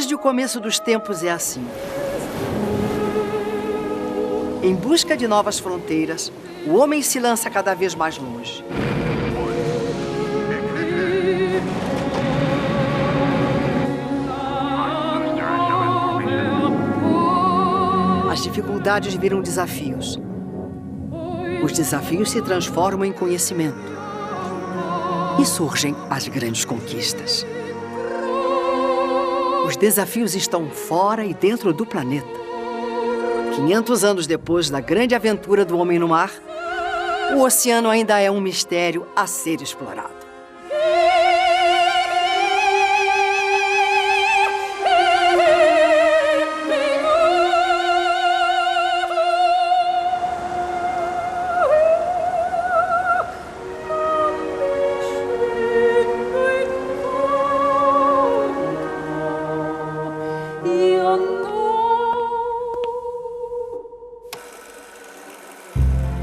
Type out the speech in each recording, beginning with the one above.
Desde o começo dos tempos é assim. Em busca de novas fronteiras, o homem se lança cada vez mais longe. As dificuldades viram desafios. Os desafios se transformam em conhecimento. E surgem as grandes conquistas. Os desafios estão fora e dentro do planeta. 500 anos depois da grande aventura do homem no mar, o oceano ainda é um mistério a ser explorado.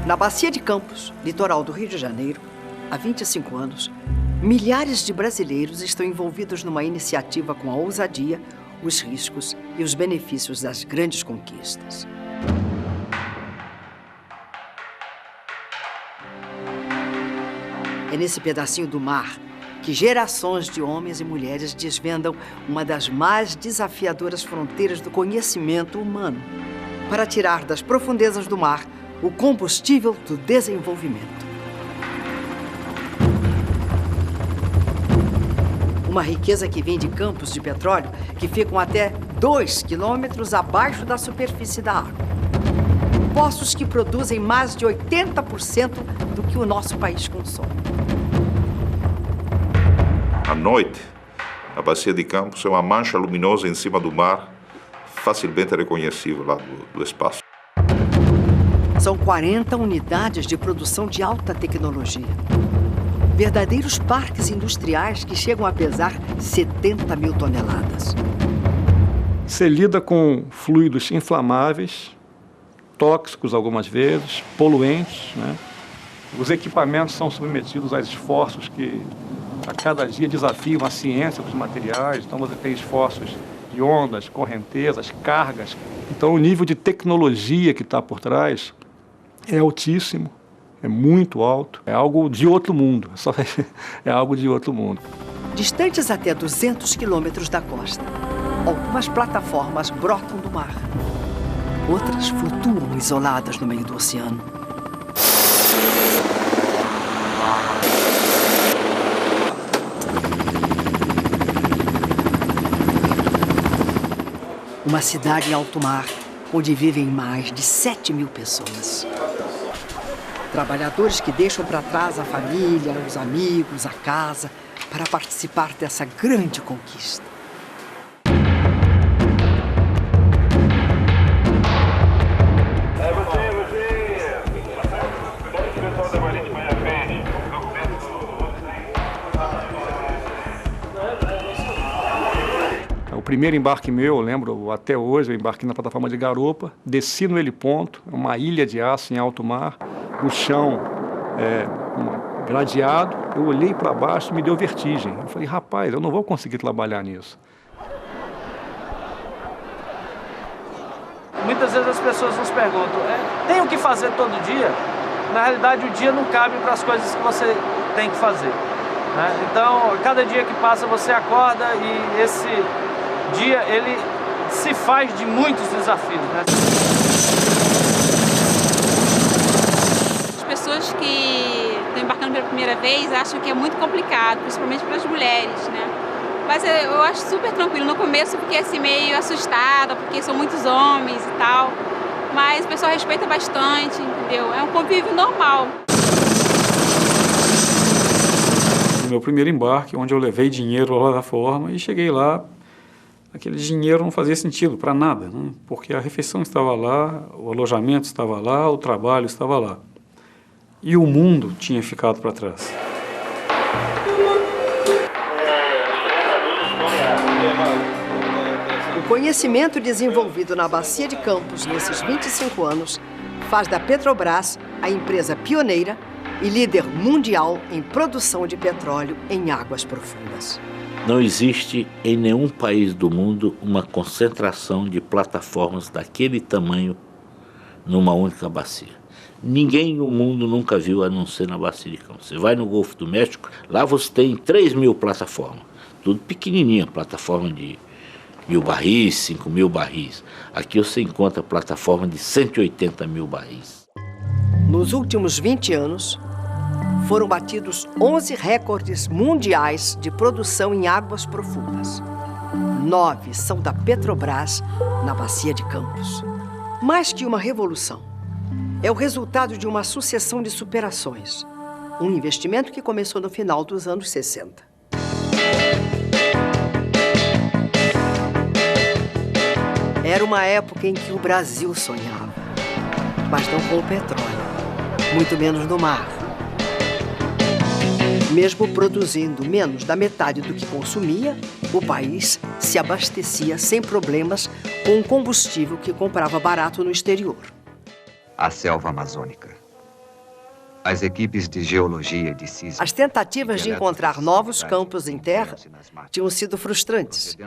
Na Bacia de Campos, litoral do Rio de Janeiro, há 25 anos, milhares de brasileiros estão envolvidos numa iniciativa com a ousadia, os riscos e os benefícios das grandes conquistas. É nesse pedacinho do mar que gerações de homens e mulheres desvendam uma das mais desafiadoras fronteiras do conhecimento humano, para tirar das profundezas do mar o combustível do desenvolvimento. Uma riqueza que vem de campos de petróleo que ficam até 2 quilômetros abaixo da superfície da água. Poços que produzem mais de 80% do que o nosso país consome. À noite, a Bacia de Campos é uma mancha luminosa em cima do mar, facilmente reconhecível lá do espaço. São 40 unidades de produção de alta tecnologia. Verdadeiros parques industriais que chegam a pesar 70 mil toneladas. Você lida com fluidos inflamáveis, tóxicos algumas vezes, poluentes, né? Os equipamentos são submetidos a esforços que a cada dia desafiam a ciência dos materiais. Então você tem esforços de ondas, correntezas, cargas. Então o nível de tecnologia que está por trás é altíssimo, é muito alto, é algo de outro mundo, é algo de outro mundo. Distantes até 200 quilômetros da costa, algumas plataformas brotam do mar. Outras flutuam isoladas no meio do oceano. Uma cidade em alto mar, onde vivem mais de 7 mil pessoas. Trabalhadores que deixam para trás a família, os amigos, a casa, para participar dessa grande conquista. O primeiro embarque meu, eu lembro até hoje, eu embarquei na plataforma de Garopa, desci no heliponto, uma ilha de aço em alto mar, o chão gradeado, eu olhei para baixo e me deu vertigem. Eu falei, rapaz, eu não vou conseguir trabalhar nisso. Muitas vezes as pessoas nos perguntam, tem o que fazer todo dia? Na realidade, o dia não cabe para as coisas que você tem que fazer, né? Então, cada dia que passa, você acorda e esse dia, ele se faz de muitos desafios, né? As pessoas que estão embarcando pela primeira vez acham que é muito complicado, principalmente para as mulheres, né? Mas eu acho super tranquilo. No começo eu fiquei assim meio assustada, porque são muitos homens e tal. Mas o pessoal respeita bastante, entendeu? É um convívio normal. No meu primeiro embarque, onde eu levei dinheiro lá da forma e cheguei lá, aquele dinheiro não fazia sentido para nada, né? Porque a refeição estava lá, o alojamento estava lá, o trabalho estava lá. E o mundo tinha ficado para trás. O conhecimento desenvolvido na Bacia de Campos nesses 25 anos faz da Petrobras a empresa pioneira e líder mundial em produção de petróleo em águas profundas. Não existe em nenhum país do mundo uma concentração de plataformas daquele tamanho numa única bacia. Ninguém no mundo nunca viu a não ser na Bacia de Campos. Você vai no Golfo do México, lá você tem 3.000 plataformas, tudo pequenininha, plataforma de 1.000 barris, 5.000 barris. Aqui você encontra plataforma de 180.000 barris. Nos últimos 20 anos, foram batidos 11 recordes mundiais de produção em águas profundas. 9 são da Petrobras, na Bacia de Campos. Mais que uma revolução, é o resultado de uma sucessão de superações. Um investimento que começou no final dos anos 60. Era uma época em que o Brasil sonhava, mas não com o petróleo, muito menos no mar. Mesmo produzindo menos da metade do que consumia, o país se abastecia sem problemas com o combustível que comprava barato no exterior. A selva amazônica. As equipes de geologia e de sísmica. As tentativas de encontrar novos campos em terra tinham sido frustrantes.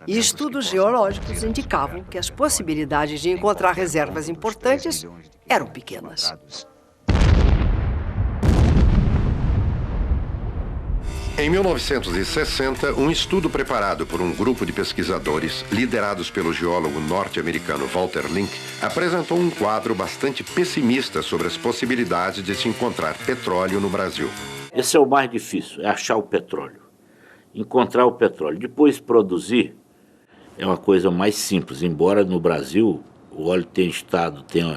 E estudos geológicos indicavam que as possibilidades de encontrar reservas importantes eram pequenas. Em 1960, um estudo preparado por um grupo de pesquisadores, liderados pelo geólogo norte-americano Walter Link, apresentou um quadro bastante pessimista sobre as possibilidades de se encontrar petróleo no Brasil. Esse é o mais difícil, é achar o petróleo. Encontrar o petróleo. Depois produzir é uma coisa mais simples, embora no Brasil o óleo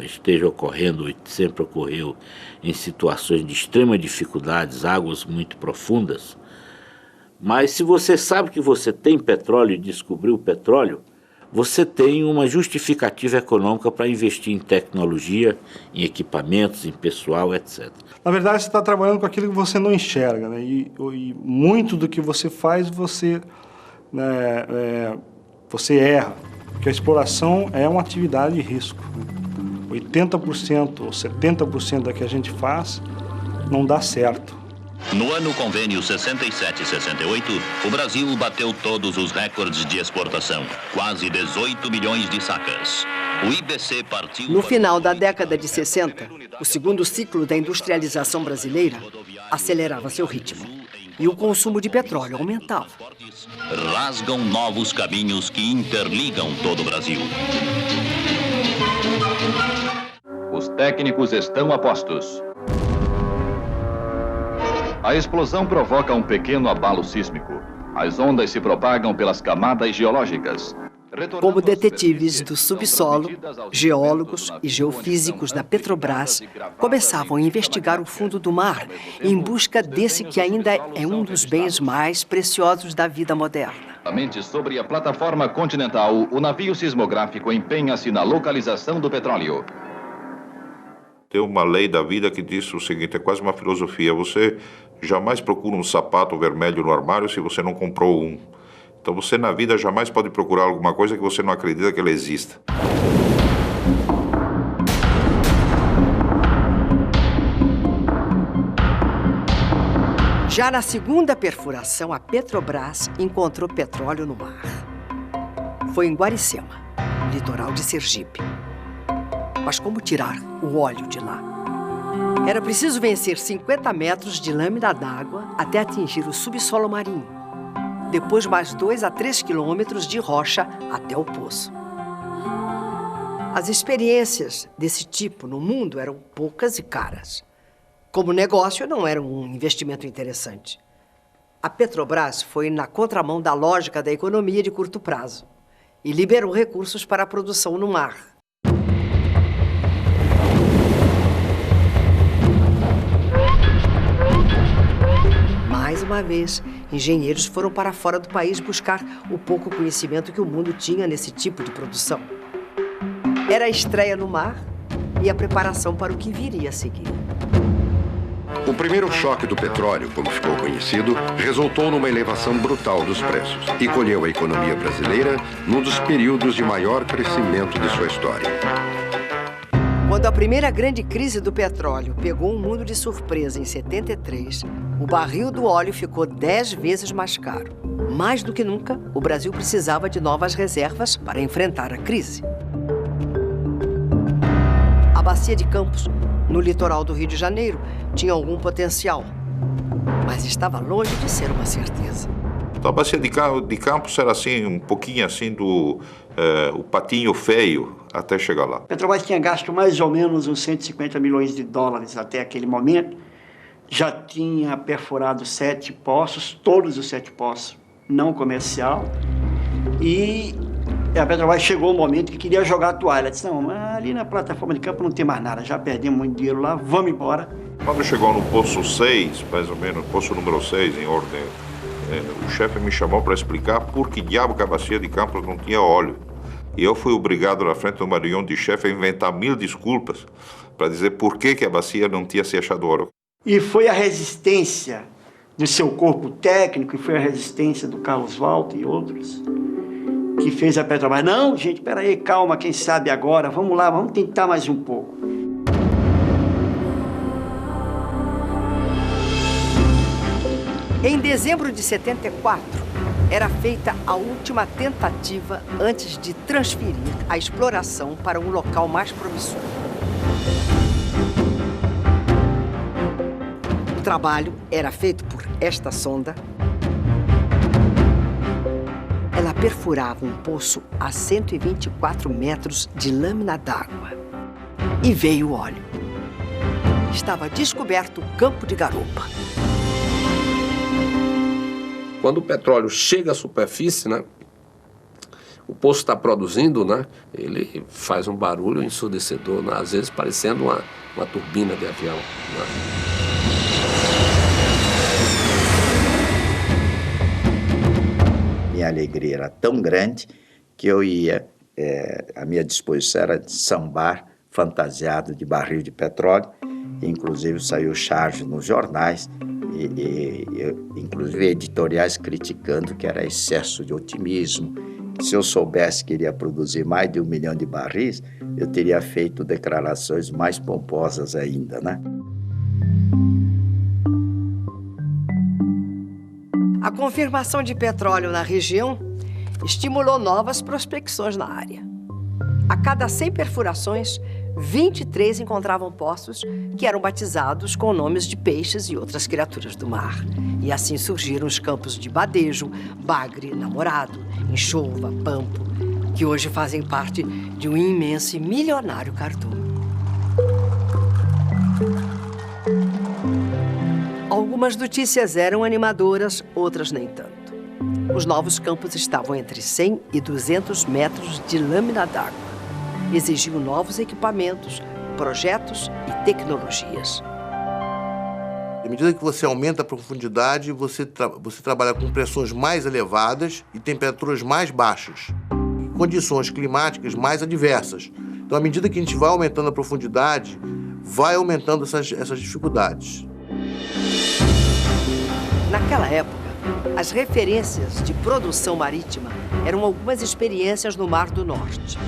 esteja ocorrendo, e sempre ocorreu, em situações de extrema dificuldades, águas muito profundas. Mas se você sabe que você tem petróleo e descobriu o petróleo, você tem uma justificativa econômica para investir em tecnologia, em equipamentos, em pessoal, etc. Na verdade, você está trabalhando com aquilo que você não enxerga, né? E muito do que você faz, você erra. Porque a exploração é uma atividade de risco. 80% ou 70% da que a gente faz não dá certo. No ano convênio 67-68, o Brasil bateu todos os recordes de exportação, quase 18 milhões de sacas. O IBC partiu... No final da década de 60, o segundo ciclo da industrialização brasileira acelerava seu ritmo e o consumo de petróleo aumentava. Rasgam novos caminhos que interligam todo o Brasil. Os técnicos estão a postos. A explosão provoca um pequeno abalo sísmico. As ondas se propagam pelas camadas geológicas. Como detetives do subsolo, geólogos e geofísicos da Petrobras começavam a investigar o fundo do mar em busca desse que ainda é um dos bens mais preciosos da vida moderna. Sobre a plataforma continental, o navio sismográfico empenha-se na localização do petróleo. Tem uma lei da vida que diz o seguinte, é quase uma filosofia. Você jamais procura um sapato vermelho no armário se você não comprou um. Então você na vida jamais pode procurar alguma coisa que você não acredita que ela exista. Já na segunda perfuração, a Petrobras encontrou petróleo no mar. Foi em Guaricema, litoral de Sergipe. Mas como tirar o óleo de lá? Era preciso vencer 50 metros de lâmina d'água até atingir o subsolo marinho. Depois mais 2 a 3 quilômetros de rocha até o poço. As experiências desse tipo no mundo eram poucas e caras. Como negócio, não era um investimento interessante. A Petrobras foi na contramão da lógica da economia de curto prazo e liberou recursos para a produção no mar. Mais uma vez, engenheiros foram para fora do país buscar o pouco conhecimento que o mundo tinha nesse tipo de produção. Era a estreia no mar e a preparação para o que viria a seguir. O primeiro choque do petróleo, como ficou conhecido, resultou numa elevação brutal dos preços e colheu a economia brasileira num dos períodos de maior crescimento de sua história. Quando a primeira grande crise do petróleo pegou o mundo de surpresa em 73, o barril do óleo ficou 10 vezes mais caro. Mais do que nunca, o Brasil precisava de novas reservas para enfrentar a crise. A Bacia de Campos, no litoral do Rio de Janeiro, tinha algum potencial, mas estava longe de ser uma certeza. Então, a Bacia de Campos era assim, um pouquinho assim do o patinho feio até chegar lá. A Petrobras tinha gasto mais ou menos uns 150 milhões de dólares até aquele momento. Já tinha perfurado 7 poços, todos os 7 poços não comercial. E a Petrobras chegou o momento que queria jogar a toalha. Ela disse, não, ali na plataforma de campo não tem mais nada, já perdemos muito dinheiro lá, vamos embora. Quando chegou no poço 6, mais ou menos, poço número 6 em ordem, o chefe me chamou para explicar por que diabo que a Bacia de Campos não tinha óleo. E eu fui obrigado, na frente do marinhão de chefe, a inventar 1000 desculpas para dizer por que a bacia não tinha se achado óleo. E foi a resistência do seu corpo técnico, e foi a resistência do Carlos Walter e outros, que fez a Petrobras. Não, gente, peraí, calma, quem sabe agora, vamos lá, vamos tentar mais um pouco. Em dezembro de 74, era feita a última tentativa antes de transferir a exploração para um local mais promissor. O trabalho era feito por esta sonda. Ela perfurava um poço a 124 metros de lâmina d'água. E veio o óleo. Estava descoberto o campo de garupa. Quando o petróleo chega à superfície, né, o poço está produzindo, né, ele faz um barulho ensurdecedor, né, às vezes parecendo uma turbina de avião. Né. Minha alegria era tão grande que eu ia, a minha disposição era de sambar fantasiado de barril de petróleo, inclusive saiu charge nos jornais, inclusive editoriais criticando que era excesso de otimismo. Se eu soubesse que iria produzir mais de 1 milhão de barris, eu teria feito declarações mais pomposas ainda, né? A confirmação de petróleo na região estimulou novas prospecções na área. A cada 100 perfurações, 23 encontravam poços que eram batizados com nomes de peixes e outras criaturas do mar. E assim surgiram os campos de Badejo, Bagre, Namorado, Enxova, Pampo, que hoje fazem parte de um imenso e milionário cardume. Algumas notícias eram animadoras, outras nem tanto. Os novos campos estavam entre 100 e 200 metros de lâmina d'água. Exigiam novos equipamentos, projetos e tecnologias. À medida que você aumenta a profundidade, você trabalha com pressões mais elevadas e temperaturas mais baixas, condições climáticas mais adversas. Então, à medida que a gente vai aumentando a profundidade, vai aumentando essas dificuldades. Naquela época, as referências de produção marítima eram algumas experiências no Mar do Norte.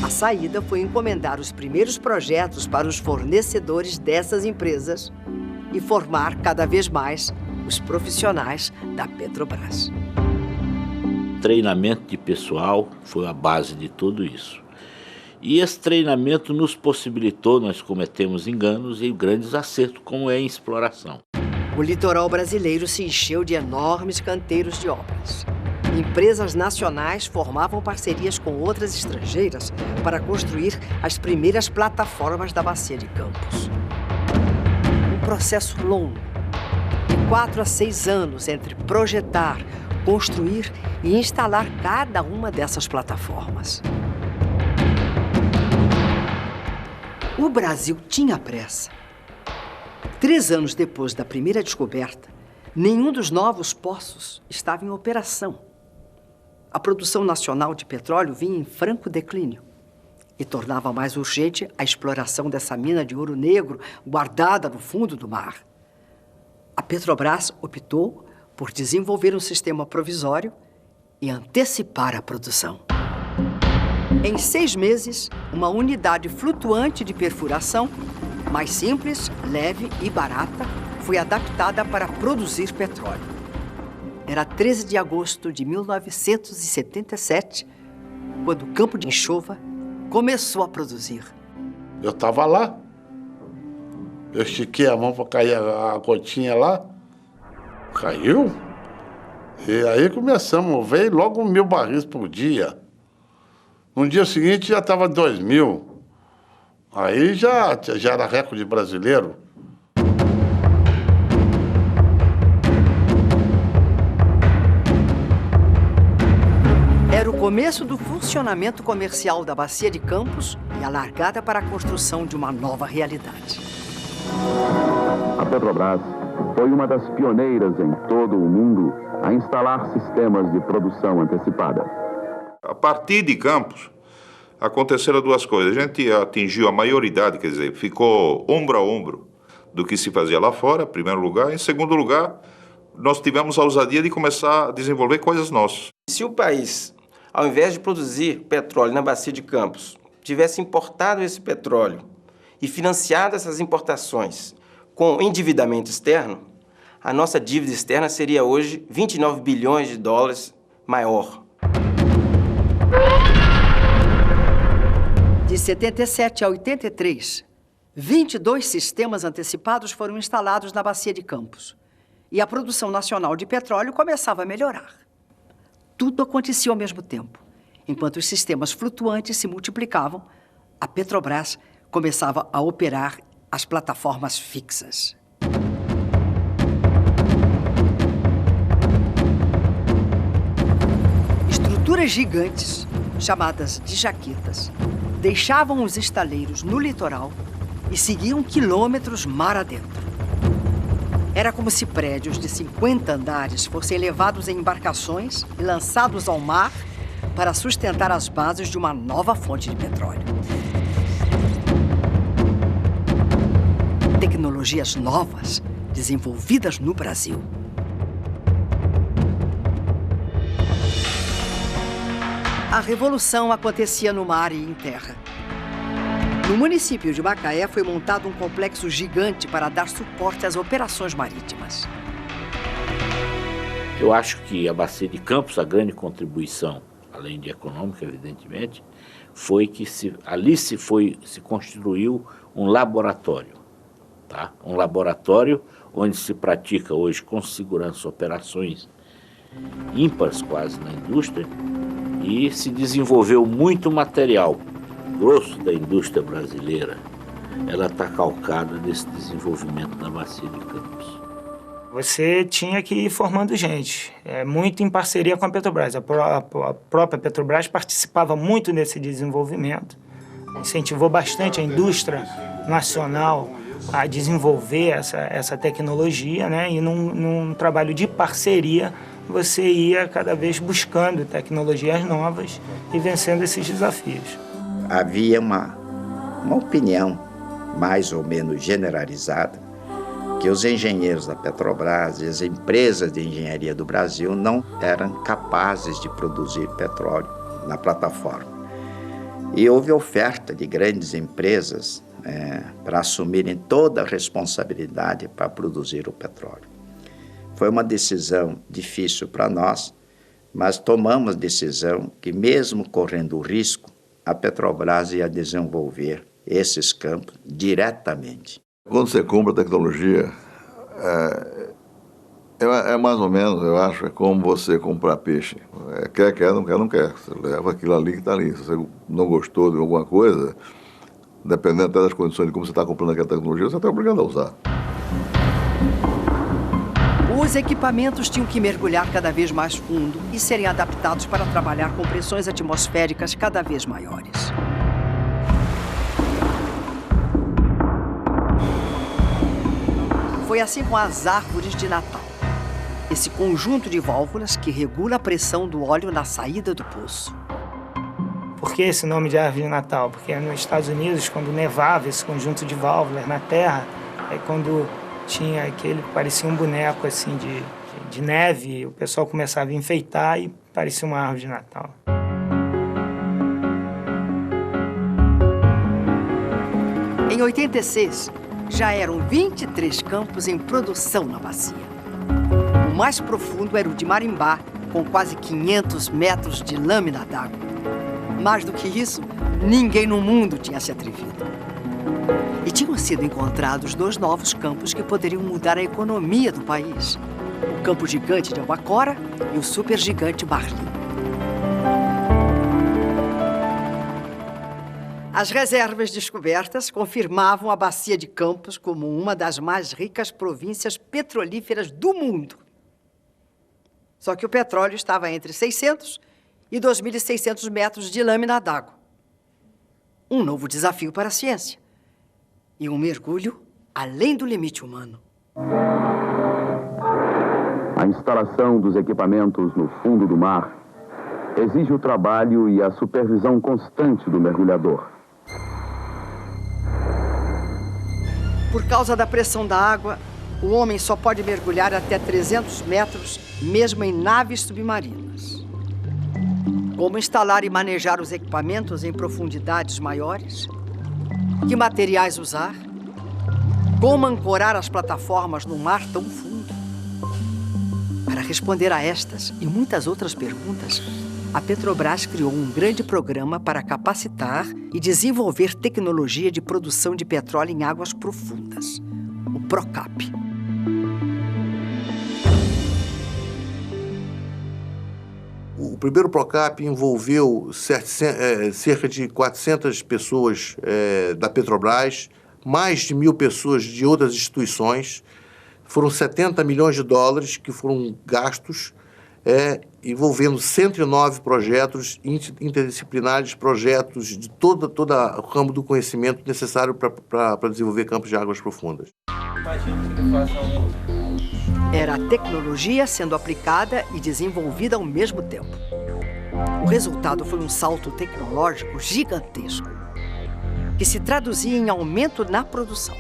A saída foi encomendar os primeiros projetos para os fornecedores dessas empresas e formar cada vez mais os profissionais da Petrobras. Treinamento de pessoal foi a base de tudo isso. E esse treinamento nos possibilitou, nós cometemos enganos e grandes acertos, como é em exploração. O litoral brasileiro se encheu de enormes canteiros de obras. Empresas nacionais formavam parcerias com outras estrangeiras para construir as primeiras plataformas da Bacia de Campos. Um processo longo, de 4 a 6 anos entre projetar, construir e instalar cada uma dessas plataformas. O Brasil tinha pressa. 3 anos depois da primeira descoberta, nenhum dos novos poços estava em operação. A produção nacional de petróleo vinha em franco declínio e tornava mais urgente a exploração dessa mina de ouro negro guardada no fundo do mar. A Petrobras optou por desenvolver um sistema provisório e antecipar a produção. Em 6 meses, uma unidade flutuante de perfuração, mais simples, leve e barata, foi adaptada para produzir petróleo. Era 13 de agosto de 1977, quando o campo de Enxova começou a produzir. Eu estava lá, eu estiquei a mão para cair a gotinha lá, caiu, e aí começamos, veio logo 1.000 barris por dia. No dia seguinte já estava 2.000, aí já era recorde brasileiro. Era o começo do funcionamento comercial da Bacia de Campos e a largada para a construção de uma nova realidade. A Petrobras foi uma das pioneiras em todo o mundo a instalar sistemas de produção antecipada. A partir de Campos, aconteceram duas coisas. A gente atingiu a maioridade, quer dizer, ficou ombro a ombro do que se fazia lá fora, em primeiro lugar. Em segundo lugar, nós tivemos a ousadia de começar a desenvolver coisas nossas. Se o país, ao invés de produzir petróleo na Bacia de Campos, tivesse importado esse petróleo e financiado essas importações com endividamento externo, a nossa dívida externa seria hoje 29 bilhões de dólares maior. De 77 a 83, 22 sistemas antecipados foram instalados na Bacia de Campos e a produção nacional de petróleo começava a melhorar. Tudo acontecia ao mesmo tempo. Enquanto os sistemas flutuantes se multiplicavam, a Petrobras começava a operar as plataformas fixas. Estruturas gigantes, chamadas de jaquetas, deixavam os estaleiros no litoral e seguiam quilômetros mar adentro. Era como se prédios de 50 andares fossem levados em embarcações e lançados ao mar para sustentar as bases de uma nova fonte de petróleo. Tecnologias novas desenvolvidas no Brasil. A revolução acontecia no mar e em terra. No município de Macaé foi montado um complexo gigante para dar suporte às operações marítimas. Eu acho que a Bacia de Campos, a grande contribuição, além de econômica, evidentemente, foi que ali se construiu um laboratório, tá? Um laboratório onde se pratica hoje com segurança operações ímpares quase na indústria, e se desenvolveu muito material. O grosso da indústria brasileira, ela está calcada nesse desenvolvimento da Bacia de Campos. Você tinha que ir formando gente, muito em parceria com a Petrobras. A própria Petrobras participava muito desse desenvolvimento, incentivou bastante a indústria nacional a desenvolver essa tecnologia, né? E num trabalho de parceria, você ia cada vez buscando tecnologias novas e vencendo esses desafios. Havia uma opinião mais ou menos generalizada que os engenheiros da Petrobras e as empresas de engenharia do Brasil não eram capazes de produzir petróleo na plataforma. E houve oferta de grandes empresas para assumirem toda a responsabilidade para produzir o petróleo. Foi uma decisão difícil para nós, mas tomamos a decisão que, mesmo correndo o risco, a Petrobras ia desenvolver esses campos diretamente. Quando você compra tecnologia, é mais ou menos, eu acho, é como você comprar peixe. Quer, não quer. Você leva aquilo ali que está ali. Se você não gostou de alguma coisa, dependendo até das condições de como você está comprando aquela tecnologia, você está obrigado a usar. Os equipamentos tinham que mergulhar cada vez mais fundo e serem adaptados para trabalhar com pressões atmosféricas cada vez maiores. Foi assim com as árvores de Natal. Esse conjunto de válvulas que regula a pressão do óleo na saída do poço. Por que esse nome de árvore de Natal? Porque nos Estados Unidos, quando nevava esse conjunto de válvulas na terra, quando tinha aquele, parecia um boneco assim de neve, o pessoal começava a enfeitar e parecia uma árvore de Natal. Em 86, já eram 23 campos em produção na bacia. O mais profundo era o de Marimbá, com quase 500 metros de lâmina d'água. Mais do que isso, ninguém no mundo tinha se atrevido. E tinham sido encontrados 2 novos campos que poderiam mudar a economia do país. O campo gigante de Albacora e o supergigante Barlim. As reservas descobertas confirmavam a Bacia de Campos como uma das mais ricas províncias petrolíferas do mundo. Só que o petróleo estava entre 600 e 2.600 metros de lâmina d'água. Um novo desafio para a ciência. E um mergulho além do limite humano. A instalação dos equipamentos no fundo do mar exige o trabalho e a supervisão constante do mergulhador. Por causa da pressão da água, o homem só pode mergulhar até 300 metros, mesmo em naves submarinas. Como instalar e manejar os equipamentos em profundidades maiores? Que materiais usar? Como ancorar as plataformas num mar tão fundo? Para responder a estas e muitas outras perguntas, a Petrobras criou um grande programa para capacitar e desenvolver tecnologia de produção de petróleo em águas profundas, o PROCAP. O primeiro PROCAP envolveu cerca de 400 pessoas da Petrobras, mais de 1.000 pessoas de outras instituições. Foram 70 milhões de dólares que foram gastos, envolvendo 109 projetos interdisciplinares, projetos de todo o ramo do conhecimento necessário para desenvolver campos de águas profundas. Era a tecnologia sendo aplicada e desenvolvida ao mesmo tempo. O resultado foi um salto tecnológico gigantesco, que se traduzia em aumento na produção.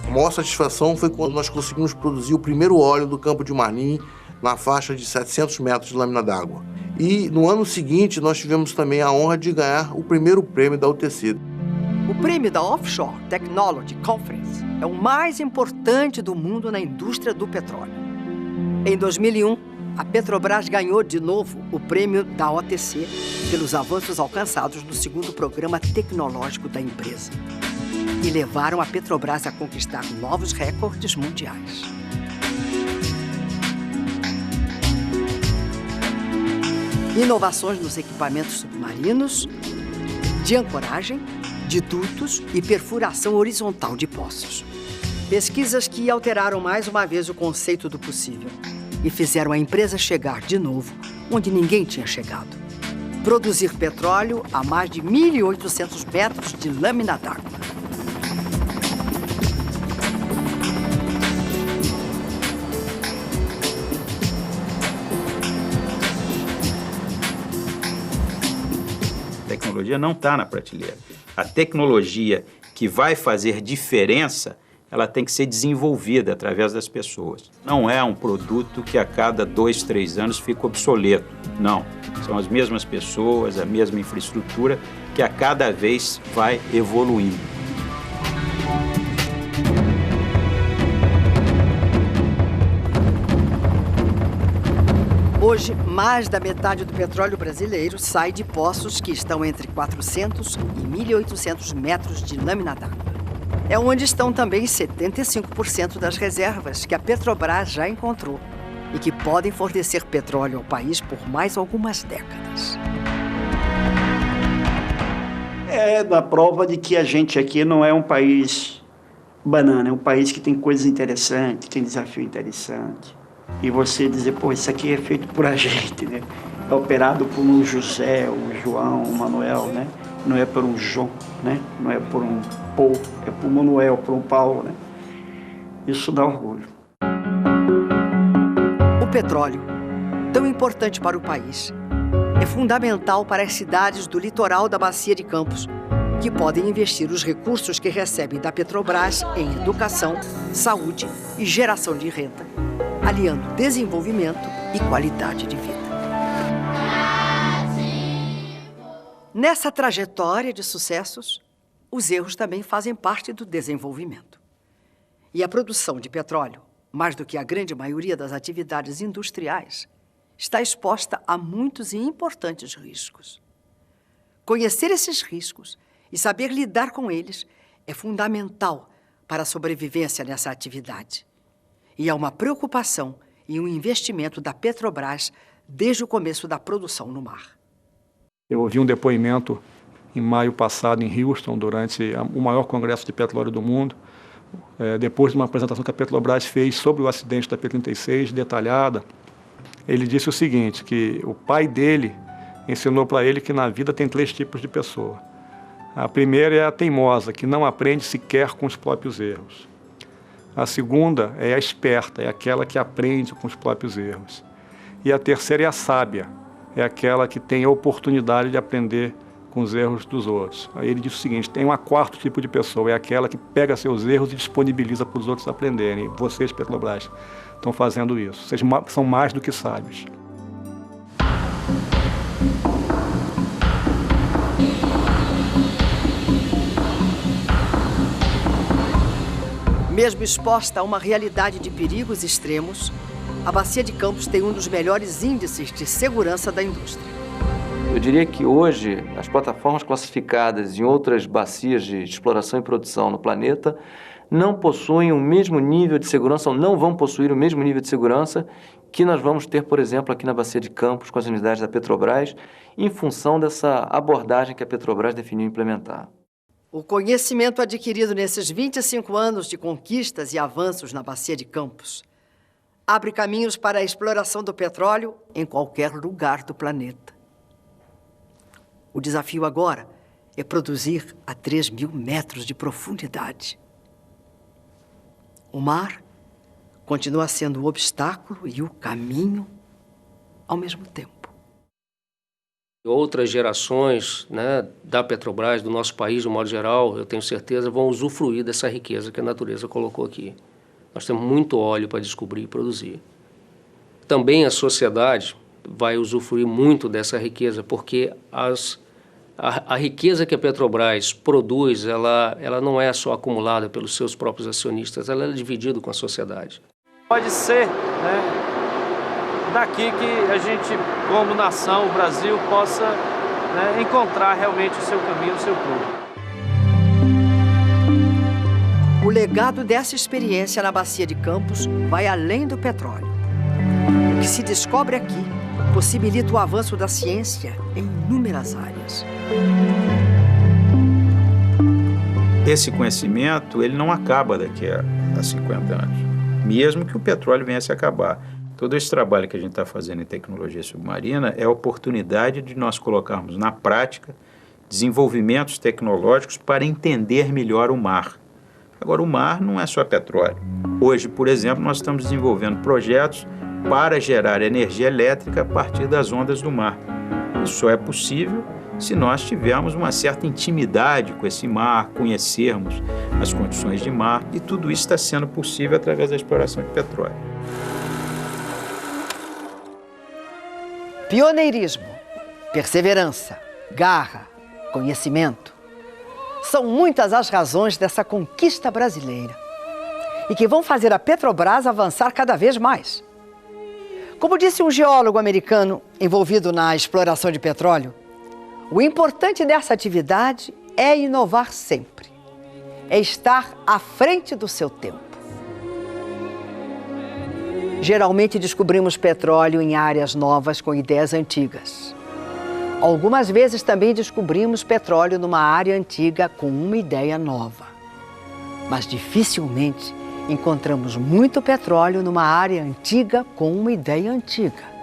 A maior satisfação foi quando nós conseguimos produzir o primeiro óleo do Campo de Marlim, na faixa de 700 metros de lâmina d'água. E no ano seguinte, nós tivemos também a honra de ganhar o primeiro prêmio da UTC. O prêmio da Offshore Technology Conference é o mais importante do mundo na indústria do petróleo. Em 2001, a Petrobras ganhou de novo o prêmio da OTC pelos avanços alcançados no segundo programa tecnológico da empresa. E levaram a Petrobras a conquistar novos recordes mundiais. Inovações nos equipamentos submarinos, de ancoragem, de dutos e perfuração horizontal de poços. Pesquisas que alteraram mais uma vez o conceito do possível e fizeram a empresa chegar de novo onde ninguém tinha chegado. Produzir petróleo a mais de 1.800 metros de lâmina d'água. A tecnologia não está na prateleira. A tecnologia que vai fazer diferença, ela tem que ser desenvolvida através das pessoas. Não é um produto que a cada 2, 3 anos fica obsoleto. Não. São as mesmas pessoas, a mesma infraestrutura que a cada vez vai evoluindo. Hoje, mais da metade do petróleo brasileiro sai de poços que estão entre 400 e 1.800 metros de lâmina d'água. É onde estão também 75% das reservas que a Petrobras já encontrou e que podem fornecer petróleo ao país por mais algumas décadas. É da prova de que a gente aqui não é um país banana, é um país que tem coisas interessantes, tem desafio interessante. E você dizer, pô, isso aqui é feito por a gente, né? É operado por um José, um João, um Manuel, né? Não é por um João, né? Não é por um Pô, é por um Manuel, por um Paulo, né? Isso dá orgulho. O petróleo, tão importante para o país, é fundamental para as cidades do litoral da Bacia de Campos, que podem investir os recursos que recebem da Petrobras em educação, saúde e geração de renda, aliando desenvolvimento e qualidade de vida. Nessa trajetória de sucessos, os erros também fazem parte do desenvolvimento. E a produção de petróleo, mais do que a grande maioria das atividades industriais, está exposta a muitos e importantes riscos. Conhecer esses riscos e saber lidar com eles é fundamental para a sobrevivência nessa atividade. E é uma preocupação e um investimento da Petrobras desde o começo da produção no mar. Eu ouvi um depoimento em maio passado em Houston, durante o maior congresso de petróleo do mundo, depois de uma apresentação que a Petrobras fez sobre o acidente da P-36, detalhada. Ele disse o seguinte, que o pai dele ensinou para ele que na vida tem 3 tipos de pessoa. A primeira é a teimosa, que não aprende sequer com os próprios erros. A segunda é a esperta, é aquela que aprende com os próprios erros. E a terceira é a sábia, é aquela que tem a oportunidade de aprender com os erros dos outros. Aí ele diz o seguinte, tem um 4º tipo de pessoa, é aquela que pega seus erros e disponibiliza para os outros aprenderem. Vocês, Petrobras, estão fazendo isso. Vocês são mais do que sábios. Mesmo exposta a uma realidade de perigos extremos, a Bacia de Campos tem um dos melhores índices de segurança da indústria. Eu diria que hoje as plataformas classificadas em outras bacias de exploração e produção no planeta não possuem o mesmo nível de segurança, ou não vão possuir o mesmo nível de segurança que nós vamos ter, por exemplo, aqui na Bacia de Campos, com as unidades da Petrobras, em função dessa abordagem que a Petrobras definiu implementar. O conhecimento adquirido nesses 25 anos de conquistas e avanços na Bacia de Campos abre caminhos para a exploração do petróleo em qualquer lugar do planeta. O desafio agora é produzir a 3.000 metros de profundidade. O mar continua sendo o obstáculo e o caminho ao mesmo tempo. Outras gerações, né, da Petrobras, do nosso país, de um modo geral, eu tenho certeza, vão usufruir dessa riqueza que a natureza colocou aqui. Nós temos muito óleo para descobrir e produzir. Também a sociedade vai usufruir muito dessa riqueza, porque a riqueza que a Petrobras produz, ela não é só acumulada pelos seus próprios acionistas, ela é dividida com a sociedade. Pode ser, né, daqui que a gente, como nação, o Brasil, possa, né, encontrar realmente o seu caminho, o seu rumo. O legado dessa experiência na Bacia de Campos vai além do petróleo. O que se descobre aqui possibilita o avanço da ciência em inúmeras áreas. Esse conhecimento, ele não acaba daqui a 50 anos, mesmo que o petróleo venha a se acabar. Todo esse trabalho que a gente está fazendo em tecnologia submarina é a oportunidade de nós colocarmos na prática desenvolvimentos tecnológicos para entender melhor o mar. Agora, o mar não é só petróleo. Hoje, por exemplo, nós estamos desenvolvendo projetos para gerar energia elétrica a partir das ondas do mar. Isso só é possível se nós tivermos uma certa intimidade com esse mar, conhecermos as condições de mar, e tudo isso está sendo possível através da exploração de petróleo. Pioneirismo, perseverança, garra, conhecimento. São muitas as razões dessa conquista brasileira e que vão fazer a Petrobras avançar cada vez mais. Como disse um geólogo americano envolvido na exploração de petróleo, o importante dessa atividade é inovar sempre, é estar à frente do seu tempo. Geralmente descobrimos petróleo em áreas novas com ideias antigas. Algumas vezes também descobrimos petróleo numa área antiga com uma ideia nova. Mas dificilmente encontramos muito petróleo numa área antiga com uma ideia antiga.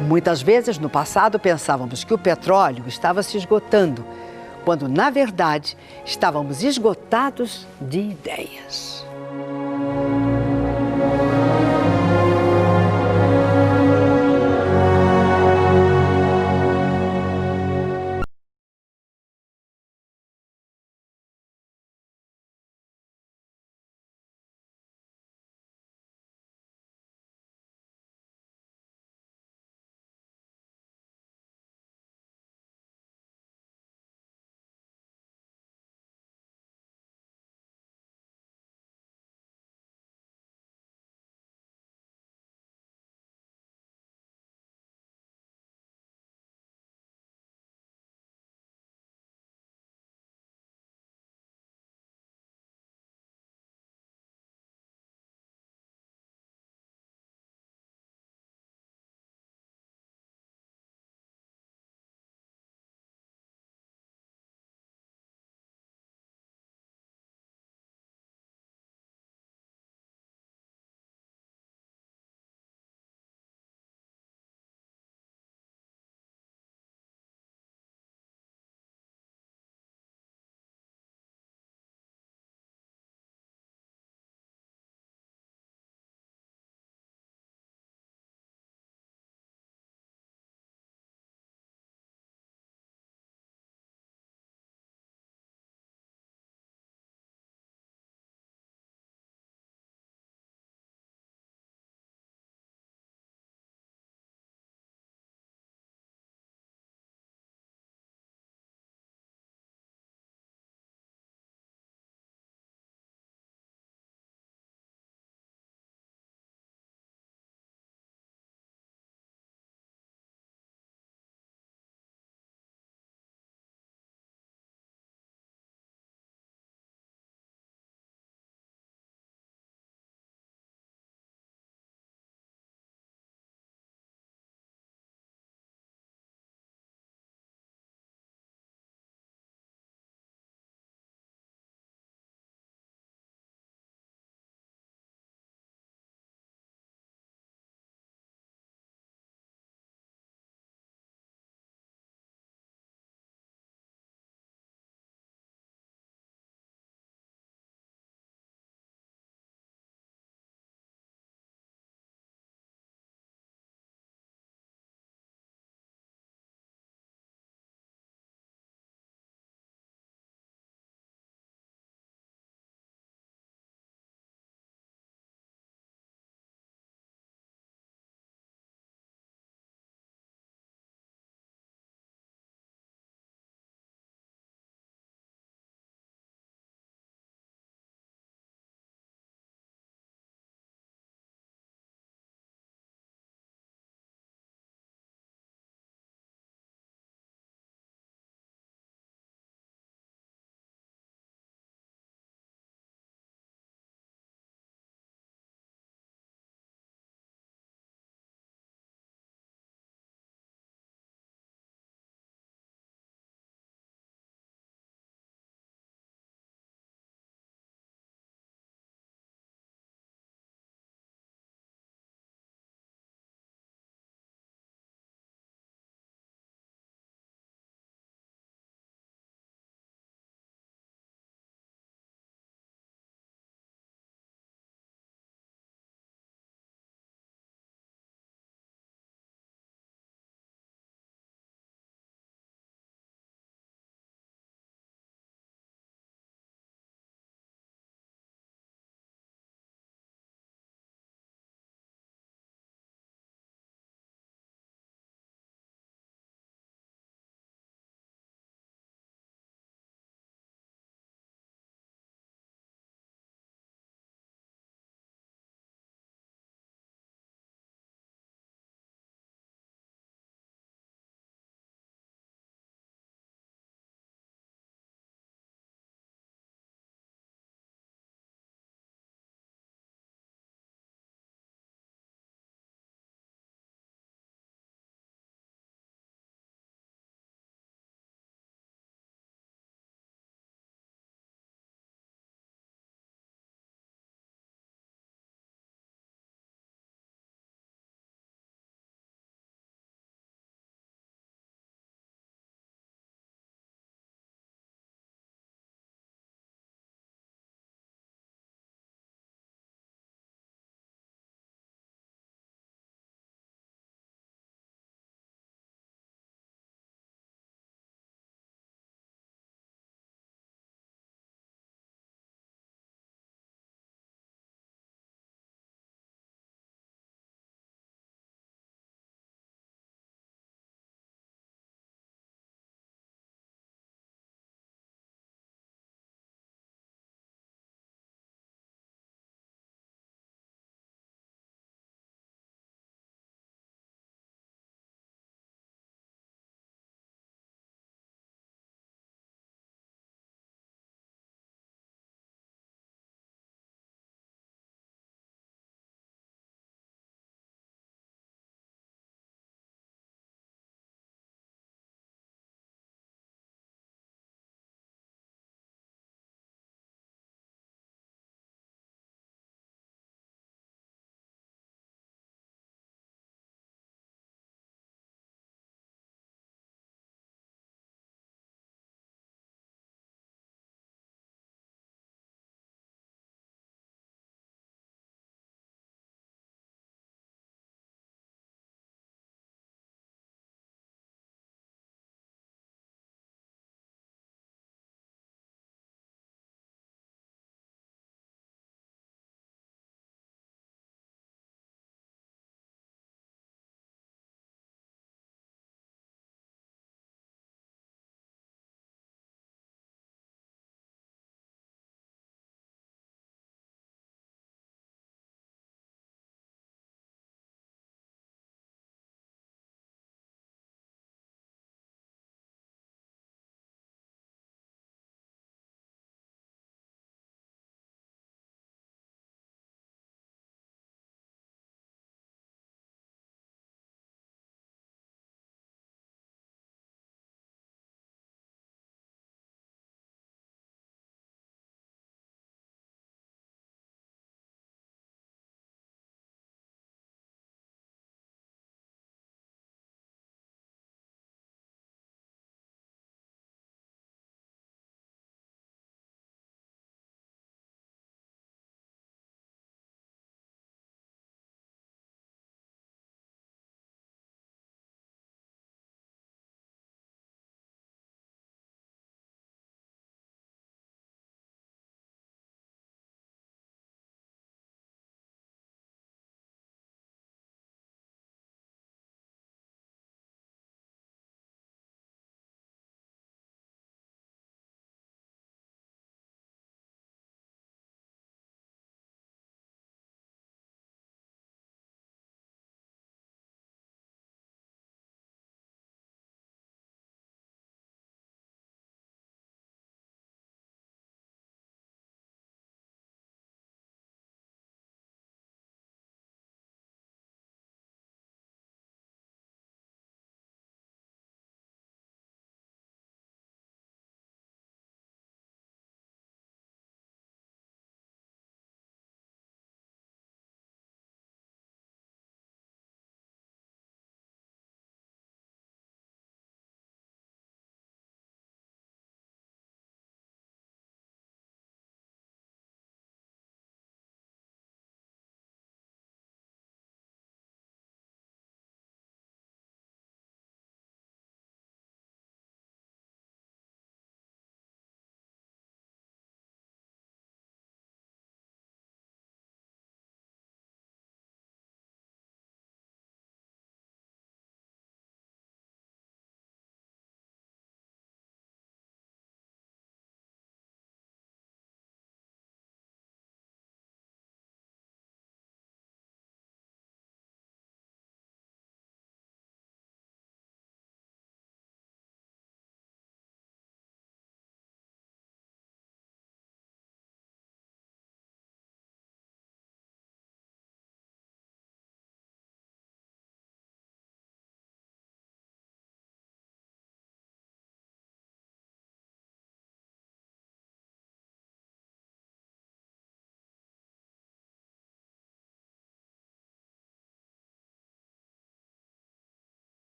Muitas vezes no passado pensávamos que o petróleo estava se esgotando, quando na verdade estávamos esgotados de ideias.